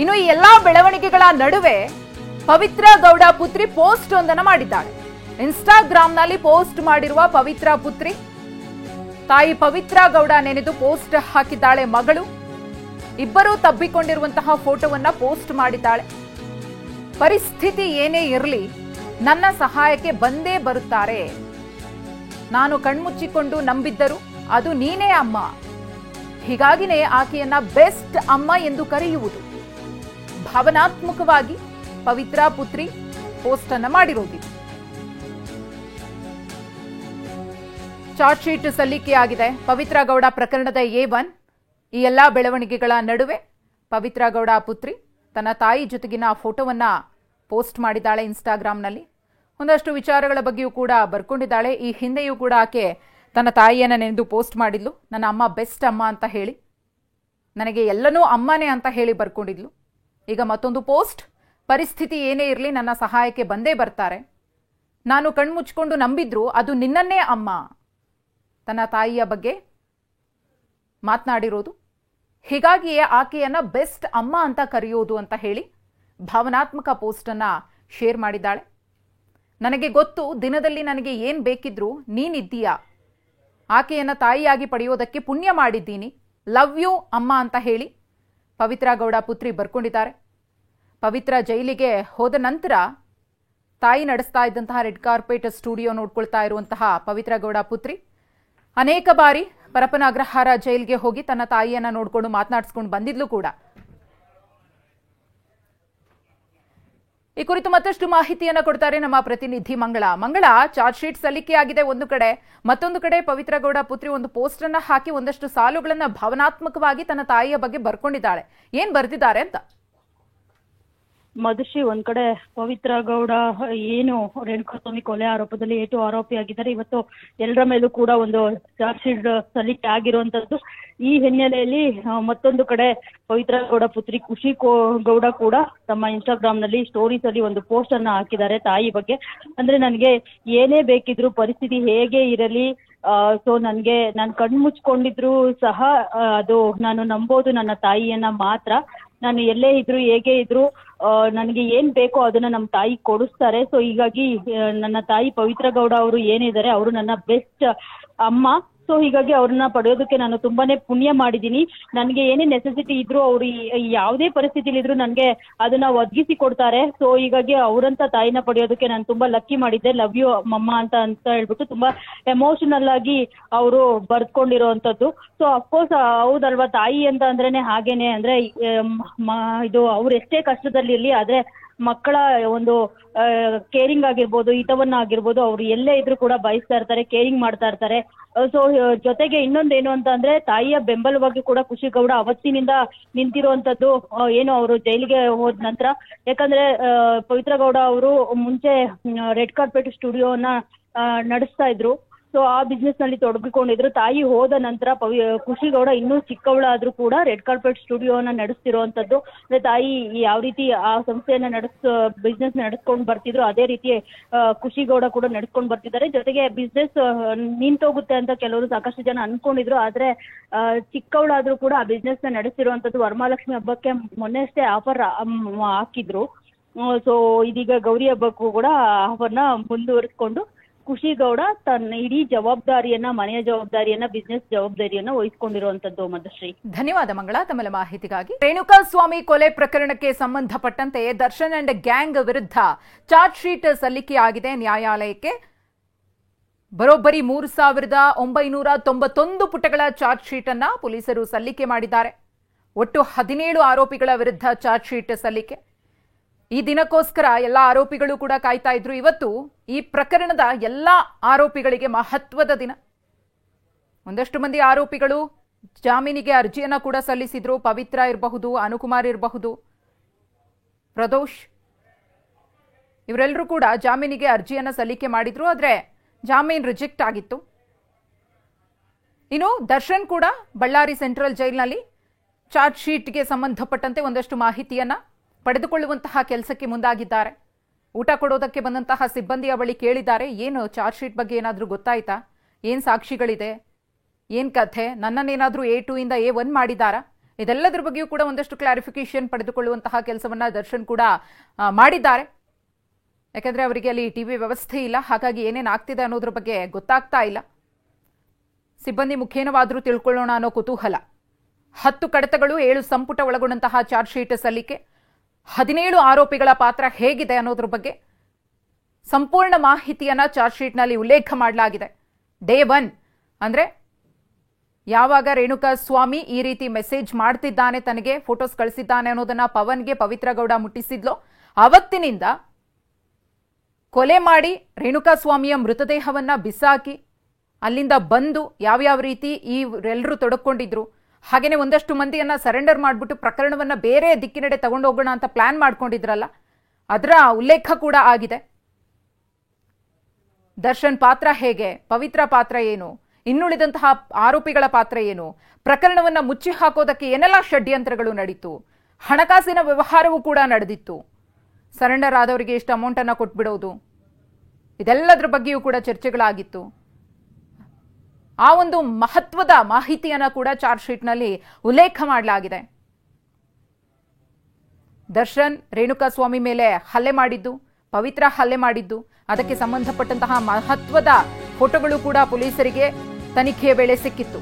ಇನ್ನು ಈ ಎಲ್ಲಾ ಬೆಳವಣಿಗೆಗಳ ನಡುವೆ ಪವಿತ್ರ ಗೌಡ ಪುತ್ರಿ ಪೋಸ್ಟ್ ಒಂದನ್ನು ಮಾಡಿದ್ದಾಳೆ. ಇನ್ಸ್ಟಾಗ್ರಾಂನಲ್ಲಿ ಪೋಸ್ಟ್ ಮಾಡಿರುವ ಪವಿತ್ರ ಪುತ್ರಿ ತಾಯಿ ಪವಿತ್ರ ಗೌಡ ನೆನೆದು ಪೋಸ್ಟ್ ಹಾಕಿದ್ದಾಳೆ. ಮಗಳು ಇಬ್ಬರೂ ತಬ್ಬಿಕೊಂಡಿರುವಂತಹ ಫೋಟೋವನ್ನ ಪೋಸ್ಟ್ ಮಾಡಿದ್ದಾಳೆ. ಪರಿಸ್ಥಿತಿ ಏನೇ ಇರಲಿ ನನ್ನ ಸಹಾಯಕ್ಕೆ ಬಂದೇ ಬರುತ್ತಾರೆ. ನಾನು ಕಣ್ಮುಚ್ಚಿಕೊಂಡು ನಂಬಿದ್ದರು ಅದು ನೀನೇ ಅಮ್ಮ. ಹೀಗಾಗಿನೇ ಆಕೆಯನ್ನ ಬೆಸ್ಟ್ ಅಮ್ಮ ಎಂದು ಕರೆಯುವುದು. ಭಾವನಾತ್ಮಕವಾಗಿ ಪವಿತ್ರ ಪುತ್ರಿ ಪೋಸ್ಟ್ ಅನ್ನ ಮಾಡಿರೋದಿದೆ. ಚಾರ್ಜ್ ಶೀಟ್ ಸಲ್ಲಿಕೆಯಾಗಿದೆ. ಪವಿತ್ರ ಗೌಡ ಪ್ರಕರಣದ A1. ಈ ಎಲ್ಲಾ ಬೆಳವಣಿಗೆಗಳ ನಡುವೆ ಪವಿತ್ರ ಗೌಡ ಪುತ್ರಿ ತನ್ನ ತಾಯಿ ಜೊತೆಗಿನ ಫೋಟೋವನ್ನ ಪೋಸ್ಟ್ ಮಾಡಿದ್ದಾಳೆ ಇನ್ಸ್ಟಾಗ್ರಾಂನಲ್ಲಿ. ಒಂದಷ್ಟು ವಿಚಾರಗಳ ಬಗ್ಗೆಯೂ ಕೂಡ ಬರ್ಕೊಂಡಿದ್ದಾಳೆ. ಈ ಹಿಂದೆಯೂ ಕೂಡ ಆಕೆ ತನ್ನ ತಾಯಿಯನ್ನ ನೆನೆದು ಪೋಸ್ಟ್ ಮಾಡಿದ್ಲು. ನನ್ನ ಅಮ್ಮ ಬೆಸ್ಟ್ ಅಮ್ಮ ಅಂತ ಹೇಳಿ, ನನಗೆ ಎಲ್ಲನೂ ಅಮ್ಮನೇ ಅಂತ ಹೇಳಿ ಬರ್ಕೊಂಡಿದ್ಲು. ಈಗ ಮತ್ತೊಂದು ಪೋಸ್ಟ್, ಪರಿಸ್ಥಿತಿ ಏನೇ ಇರಲಿ ನನ್ನ ಸಹಾಯಕ್ಕೆ ಬಂದೇ ಬರ್ತಾರೆ. ನಾನು ಕಣ್ಮುಚ್ಕೊಂಡು ನಂಬಿದ್ರು ಅದು ನಿನ್ನನ್ನೇ ಅಮ್ಮ. ತನ್ನ ತಾಯಿಯ ಬಗ್ಗೆ ಮಾತನಾಡಿರೋದು. ಹೀಗಾಗಿಯೇ ಆಕೆಯನ್ನ ಬೆಸ್ಟ್ ಅಮ್ಮ ಅಂತ ಕರೆಯೋದು ಅಂತ ಹೇಳಿ ಭಾವನಾತ್ಮಕ ಪೋಸ್ಟ್ ಅನ್ನ ಶೇರ್ ಮಾಡಿದ್ದಾಳೆ. ನನಗೆ ಗೊತ್ತು, ದಿನದಲ್ಲಿ ನನಗೆ ಏನ್ ಬೇಕಿದ್ರು ನೀನಿದ್ದೀಯಾ. ಆಕೆಯನ್ನ ತಾಯಿಯಾಗಿ ಪಡೆಯೋದಕ್ಕೆ ಪುಣ್ಯ ಮಾಡಿದ್ದೀನಿ. ಲವ್ ಯು ಅಮ್ಮ ಅಂತ ಹೇಳಿ ಪವಿತ್ರ ಗೌಡ ಪುತ್ರಿ ಬರ್ಕೊಂಡಿದ್ದಾರೆ. ಪವಿತ್ರ ಜೈಲಿಗೆ ಹೋದ ನಂತರ ತಾಯಿ ನಡೆಸ್ತಾ ಇದ್ದಂತಹ ರೆಡ್ ಕಾರ್ಪೆಟ್ ಸ್ಟುಡಿಯೋ ನೋಡ್ಕೊಳ್ತಾ ಇರುವಂತಹ ಪವಿತ್ರ ಗೌಡ ಪುತ್ರಿ ಅನೇಕ ಬಾರಿ ಪರಪ್ಪನ ಅಗ್ರಹಾರ ಜೈಲಿಗೆ ಹೋಗಿ ತನ್ನ ತಾಯಿಯನ್ನ ನೋಡ್ಕೊಂಡು ಮಾತನಾಡಿಸ್ಕೊಂಡು ಬಂದಿದ್ಲು ಕೂಡ. ಈ ಕುರಿತು ಮತ್ತಷ್ಟು ಮಾಹಿತಿಯನ್ನ ಕೊಡ್ತಾರೆ ನಮ್ಮ ಪ್ರತಿನಿಧಿ ಮಂಗಳ. ಚಾರ್ಜ್ ಶೀಟ್ ಸಲ್ಲಿಕೆಯಾಗಿದೆ ಒಂದು ಕಡೆ, ಮತ್ತೊಂದು ಕಡೆ ಪವಿತ್ರ ಗೌಡ ಪುತ್ರಿ ಒಂದು ಪೋಸ್ಟ್ ಅನ್ನ ಹಾಕಿ ಒಂದಷ್ಟು ಸಾಲುಗಳನ್ನ ಭಾವನಾತ್ಮಕವಾಗಿ ತನ್ನ ತಾಯಿಯ ಬಗ್ಗೆ ಬರ್ಕೊಂಡಿದ್ದಾಳೆ. ಏನ್ ಬರ್ದಿದ್ದಾರೆ ಅಂತ? ಮಧುಶ್ರೀ, ಒಂದ್ ಕಡೆ ಪವಿತ್ರ ಗೌಡ ಏನು ರೇಣುಕಾಸ್ವಾಮಿ ಕೊಲೆ ಆರೋಪದಲ್ಲಿ ಏಟು ಆರೋಪಿಯಾಗಿದ್ದಾರೆ. ಇವತ್ತು ಎಲ್ಲರ ಮೇಲೂ ಕೂಡ ಒಂದು ಚಾರ್ಜ್ ಶೀಟ್ ಸಲ್ಲಿಕೆ ಆಗಿರುವಂತದ್ದು. ಈ ಹಿನ್ನೆಲೆಯಲ್ಲಿ ಮತ್ತೊಂದು ಕಡೆ ಪವಿತ್ರ ಗೌಡ ಪುತ್ರಿ ಖುಷಿ ಗೌಡ ಕೂಡ ತಮ್ಮ ಇನ್ಸ್ಟಾಗ್ರಾಮ್ ನಲ್ಲಿ ಸ್ಟೋರೀಸ್ ಅಲ್ಲಿ ಒಂದು ಪೋಸ್ಟ್ ಅನ್ನ ಹಾಕಿದ್ದಾರೆ ತಾಯಿ ಬಗ್ಗೆ. ಅಂದ್ರೆ ನನಗೆ ಏನೇ ಬೇಕಿದ್ರು, ಪರಿಸ್ಥಿತಿ ಹೇಗೆ ಇರಲಿ, ಸೊ ನಾನು ಕಣ್ಮುಚ್ಕೊಂಡಿದ್ರು ಸಹ ಅದು ನಾನು ನಂಬೋದು ನನ್ನ ತಾಯಿಯನ್ನ ಮಾತ್ರ. ನಾನು ಎಲ್ಲೇ ಇದ್ರು ಹೇಗೆ ಇದ್ರು ನನಗೆ ಏನ್ ಬೇಕೋ ಅದನ್ನ ನಮ್ಮ ತಾಯಿ ಕೊಡಿಸ್ತಾರೆ. ಸೊ ಹೀಗಾಗಿ ನನ್ನ ತಾಯಿ ಪವಿತ್ರ ಗೌಡ ಅವರು ಏನಿದ್ದಾರೆ ಅವರು ನನ್ನ ಬೆಸ್ಟ್ ಅಮ್ಮ. ಸೊ ಹೀಗಾಗಿ ಅವ್ರನ್ನ ಪಡೆಯೋದಕ್ಕೆ ನಾನು ತುಂಬಾನೇ ಪುಣ್ಯ ಮಾಡಿದ್ದೀನಿ. ನನಗೆ ಏನೇ ನೆಸೆಸಿಟಿ ಇದ್ರು, ಅವ್ರು ಯಾವುದೇ ಪರಿಸ್ಥಿತಿಲಿ ಇದ್ರು ನನಗೆ ಅದನ್ನ ಒದಗಿಸಿ ಕೊಡ್ತಾರೆ. ಸೊ ಹೀಗಾಗಿ ಅವರಂತ ತಾಯಿನ ಪಡೆಯೋದಕ್ಕೆ ನಾನು ತುಂಬಾ ಲಕ್ಕಿ ಮಾಡಿದ್ದೆ. ಲವ್ ಯು ಮಮ್ಮ ಅಂತ ಹೇಳ್ಬಿಟ್ಟು ತುಂಬಾ ಎಮೋಷನಲ್ ಆಗಿ ಅವರು ಬರ್ದ್ಕೊಂಡಿರೋವಂಥದ್ದು. ಸೊ ಅಫ್ಕೋರ್ಸ್ ಹೌದಲ್ವಾ, ತಾಯಿ ಅಂತ ಅಂದ್ರೇನೆ ಹಾಗೇನೆ. ಅಂದ್ರೆ ಇದು ಅವ್ರು ಎಷ್ಟೇ ಕಷ್ಟದಲ್ಲಿರ್ಲಿ, ಆದ್ರೆ ಮಕ್ಕಳ ಒಂದು ಕೇರಿಂಗ್ ಆಗಿರ್ಬೋದು, ಹಿತವನ್ನ ಆಗಿರ್ಬೋದು, ಅವ್ರು ಎಲ್ಲೇ ಇದ್ರು ಕೂಡ ಬಯಸ್ತಾ ಇರ್ತಾರೆ, ಕೇರಿಂಗ್ ಮಾಡ್ತಾ ಇರ್ತಾರೆ. ಸೊ ಜೊತೆಗೆ ಇನ್ನೊಂದೇನು ಅಂತ ಅಂದ್ರೆ ತಾಯಿಯ ಬೆಂಬಲವಾಗಿ ಕೂಡ ಖುಷಿ ಗೌಡ ಅವತ್ತಿನಿಂದ ನಿಂತಿರುವಂತದ್ದು. ಏನು ಅವರು ಜೈಲಿಗೆ ಹೋದ ನಂತರ, ಯಾಕಂದ್ರೆ ಪವಿತ್ರ ಗೌಡ ಅವರು ಮುಂಚೆ ರೆಡ್ ಕಾರ್ಪೆಟ್ ಸ್ಟುಡಿಯೋನ ನಡೆಸ್ತಾ ಇದ್ರು. ಸೊ ಆ ಬಿಸ್ನೆಸ್ ನಲ್ಲಿ ತೊಡಗಿಕೊಂಡಿದ್ರು. ತಾಯಿ ಹೋದ ನಂತರ ಖುಷಿ ಗೌಡ ಇನ್ನೂ ಚಿಕ್ಕವಳಾದ್ರೂ ಕೂಡ ರೆಡ್ ಕಾರ್ಪೆಟ್ ಸ್ಟುಡಿಯೋನ ನಡೆಸ್ತಿರುವಂತದ್ದು. ಅಂದ್ರೆ ತಾಯಿ ಯಾವ ರೀತಿ ಆ ಸಂಸ್ಥೆಯನ್ನ ಬಿಸ್ನೆಸ್ ನಡೆಸ್ಕೊಂಡು ಬರ್ತಿದ್ರು, ಅದೇ ರೀತಿ ಖುಷಿ ಗೌಡ ಕೂಡ ನಡೆಸ್ಕೊಂಡು ಬರ್ತಿದ್ದಾರೆ. ಜೊತೆಗೆ ಬಿಸ್ನೆಸ್ ನಿಂತೋಗುತ್ತೆ ಅಂತ ಕೆಲವರು ಸಾಕಷ್ಟು ಜನ ಅನ್ಕೊಂಡಿದ್ರು. ಆದ್ರೆ ಚಿಕ್ಕವಳಾದ್ರೂ ಕೂಡ ಆ ಬಿಸ್ನೆಸ್ ನ ನಡೆಸ್ತಿರುವಂತದ್ದು. ವರಮಹಾಲಕ್ಷ್ಮಿ ಹಬ್ಬಕ್ಕೆ ಮೊನ್ನೆ ಅಷ್ಟೇ ಆಫರ್ ಹಾಕಿದ್ರು. ಸೊ ಇದೀಗ ಗೌರಿ ಹಬ್ಬಕ್ಕೂ ಕೂಡ ಆಫರ್ನ ಮುಂದುವರಿಸಿಕೊಂಡು ಖುಷಿ ಗೌಡ ತನ್ನ ಇಡೀ ಜವಾಬ್ದಾರಿಯನ್ನ, ಮನೆಯ ಜವಾಬ್ದಾರಿಯನ್ನ, ಬಿಸ್ನೆಸ್ ಜವಾಬ್ದಾರಿಯನ್ನ ವಹಿಸಿಕೊಂಡಿರುವಂತದ್ದು. ಮಧುಶ್ರೀ, ಧನ್ಯವಾದ ಮಂಗಳ ತಮ್ಮ ಮಾಹಿತಿಗಾಗಿ. ರೇಣುಕಾಸ್ವಾಮಿ ಕೊಲೆ ಪ್ರಕರಣಕ್ಕೆ ಸಂಬಂಧಪಟ್ಟಂತೆ ದರ್ಶನ್ ಅಂಡ್ ಗ್ಯಾಂಗ್ ವಿರುದ್ಧ ಚಾರ್ಜ್ ಶೀಟ್ ಸಲ್ಲಿಕೆಯಾಗಿದೆ ನ್ಯಾಯಾಲಯಕ್ಕೆ. ಬರೋಬ್ಬರಿ 3,991 ಪುಟಗಳ ಚಾರ್ಜ್ ಶೀಟ್ ಅನ್ನ ಪೊಲೀಸರು ಸಲ್ಲಿಕೆ ಮಾಡಿದ್ದಾರೆ. ಒಟ್ಟು 17 ಆರೋಪಿಗಳ ವಿರುದ್ಧ ಚಾರ್ಜ್ ಶೀಟ್ ಸಲ್ಲಿಕೆ. ಈ ದಿನಕ್ಕೋಸ್ಕರ ಎಲ್ಲ ಆರೋಪಿಗಳು ಕೂಡ ಕಾಯ್ತಾ ಇದ್ರು. ಇವತ್ತು ಈ ಪ್ರಕರಣದ ಎಲ್ಲ ಆರೋಪಿಗಳಿಗೆ ಮಹತ್ವದ ದಿನ. ಒಂದಷ್ಟು ಮಂದಿ ಆರೋಪಿಗಳು ಜಾಮೀನಿಗೆ ಅರ್ಜಿಯನ್ನ ಕೂಡ ಸಲ್ಲಿಸಿದ್ರು. ಪವಿತ್ರ ಇರಬಹುದು, ಅನುಕುಮಾರ್ ಇರಬಹುದು, ಪ್ರದೋಷ್, ಇವರೆಲ್ಲರೂ ಕೂಡ ಜಾಮೀನಿಗೆ ಅರ್ಜಿಯನ್ನ ಸಲ್ಲಿಕೆ ಮಾಡಿದ್ರು. ಆದ್ರೆ ಜಾಮೀನು ರಿಜೆಕ್ಟ್ ಆಗಿತ್ತು. ಇನ್ನು ದರ್ಶನ್ ಕೂಡ ಬಳ್ಳಾರಿ ಸೆಂಟ್ರಲ್ ಜೈಲಿನಲ್ಲಿ ಚಾರ್ಜ್ ಶೀಟ್ಗೆ ಸಂಬಂಧಪಟ್ಟಂತೆ ಒಂದಷ್ಟು ಮಾಹಿತಿಯನ್ನ ಪಡೆದುಕೊಳ್ಳುವಂತಹ ಕೆಲಸಕ್ಕೆ ಮುಂದಾಗಿದ್ದಾರೆ. ಊಟ ಕೊಡೋದಕ್ಕೆ ಬಂದಂತಹ ಸಿಬ್ಬಂದಿಯ ಬಳಿ ಕೇಳಿದ್ದಾರೆ, ಏನು ಚಾರ್ಜ್ ಶೀಟ್ ಬಗ್ಗೆ ಏನಾದರೂ ಗೊತ್ತಾಯ್ತಾ, ಏನು ಸಾಕ್ಷಿಗಳಿದೆ, ಏನು ಕಥೆ, ನನ್ನನ್ನೇನಾದರೂ A2 ಇಂದ A1 ಮಾಡಿದ್ದಾರಾ, ಇದೆಲ್ಲದರ ಬಗ್ಗೆಯೂ ಕೂಡ ಒಂದಷ್ಟು ಕ್ಲಾರಿಫಿಕೇಶನ್ ಪಡೆದುಕೊಳ್ಳುವಂತಹ ಕೆಲಸವನ್ನ ದರ್ಶನ್ ಕೂಡ ಮಾಡಿದ್ದಾರೆ. ಯಾಕಂದ್ರೆ ಅವರಿಗೆ ಅಲ್ಲಿ ಟಿವಿ ವ್ಯವಸ್ಥೆ ಇಲ್ಲ, ಹಾಗಾಗಿ ಏನೇನು ಆಗ್ತಿದೆ ಅನ್ನೋದ್ರ ಬಗ್ಗೆ ಗೊತ್ತಾಗ್ತಾ ಇಲ್ಲ. ಸಿಬ್ಬಂದಿ ಮುಖೇನವಾದರೂ ತಿಳ್ಕೊಳ್ಳೋಣ ಅನ್ನೋ ಕುತೂಹಲ. 10 ಕಡತಗಳು 7 ಸಂಪುಟ ಒಳಗೊಂಡಂತಹ ಚಾರ್ಜ್ ಶೀಟ್ ಸಲ್ಲಿಕೆ, 17 ಆರೋಪಿಗಳ ಪಾತ್ರ ಹೇಗಿದೆ ಅನ್ನೋದ್ರ ಬಗ್ಗೆ ಸಂಪೂರ್ಣ ಮಾಹಿತಿಯನ್ನ ಚಾರ್ಜ್ ಶೀಟ್ನಲ್ಲಿ ಉಲ್ಲೇಖ ಮಾಡಲಾಗಿದೆ. ಡೇ 1 ಅಂದ್ರೆ ಯಾವಾಗ ರೇಣುಕಾ ಸ್ವಾಮಿ ಈ ರೀತಿ ಮೆಸೇಜ್ ಮಾಡ್ತಿದ್ದಾನೆ, ತನಗೆ ಫೋಟೋಸ್ ಕಳಿಸಿದ್ದಾನೆ ಅನ್ನೋದನ್ನ ಪವನ್ಗೆ ಪವಿತ್ರ ಗೌಡ ಮುಟ್ಟಿಸಿದ್ಲೋ ಅವತ್ತಿನಿಂದ ಕೊಲೆ ಮಾಡಿ ರೇಣುಕಾ ಸ್ವಾಮಿಯ ಮೃತದೇಹವನ್ನ ಬಿಸಾಕಿ ಅಲ್ಲಿಂದ ಬಂದು ಯಾವ್ಯಾವ ರೀತಿ ಇವರೆಲ್ಲರೂ ತೊಡಕೊಂಡಿದ್ರು, ಹಾಗೇನೆ ಒಂದಷ್ಟು ಮಂದಿಯನ್ನ ಸರೆಂಡರ್ ಮಾಡಿಬಿಟ್ಟು ಪ್ರಕರಣವನ್ನ ಬೇರೆ ದಿಕ್ಕಿನೆಡೆ ತಗೊಂಡು ಹೋಗೋಣ ಅಂತ ಪ್ಲಾನ್ ಮಾಡ್ಕೊಂಡಿದ್ರಲ್ಲ, ಅದರ ಉಲ್ಲೇಖ ಕೂಡ ಆಗಿದೆ. ದರ್ಶನ್ ಪಾತ್ರ ಹೇಗೆ, ಪವಿತ್ರ ಪಾತ್ರ ಏನು, ಇನ್ನುಳಿದಂತಹ ಆರೋಪಿಗಳ ಪಾತ್ರ ಏನು, ಪ್ರಕರಣವನ್ನ ಮುಚ್ಚಿ ಹಾಕೋದಕ್ಕೆ ಏನೆಲ್ಲ ಷಡ್ಯಂತ್ರಗಳು ನಡೀತು, ಹಣಕಾಸಿನ ವ್ಯವಹಾರವೂ ಕೂಡ ನಡೆದಿತ್ತು, ಸರೆಂಡರ್ ಆದವರಿಗೆ ಎಷ್ಟು ಅಮೌಂಟ್ ಅನ್ನ ಕೊಟ್ಬಿಡೋದು, ಇದೆಲ್ಲದರ ಬಗ್ಗೆಯೂ ಕೂಡ ಚರ್ಚೆಗಳಾಗಿತ್ತು. ಆ ಒಂದು ಮಹತ್ವದ ಮಾಹಿತಿಯನ್ನ ಕೂಡ ಚಾರ್ಜ್ ಶೀಟ್ನಲ್ಲಿ ಉಲ್ಲೇಖ ಮಾಡಲಾಗಿದೆ. ದರ್ಶನ್ ರೇಣುಕಾ ಸ್ವಾಮಿ ಮೇಲೆ ಹಲ್ಲೆ ಮಾಡಿದ್ದು, ಪವಿತ್ರ ಹಲ್ಲೆ ಮಾಡಿದ್ದು, ಅದಕ್ಕೆ ಸಂಬಂಧಪಟ್ಟಂತಹ ಮಹತ್ವದ ಫೋಟೋಗಳು ಕೂಡ ಪೊಲೀಸರಿಗೆ ತನಿಖೆಯ ವೇಳೆ ಸಿಕ್ಕಿತ್ತು.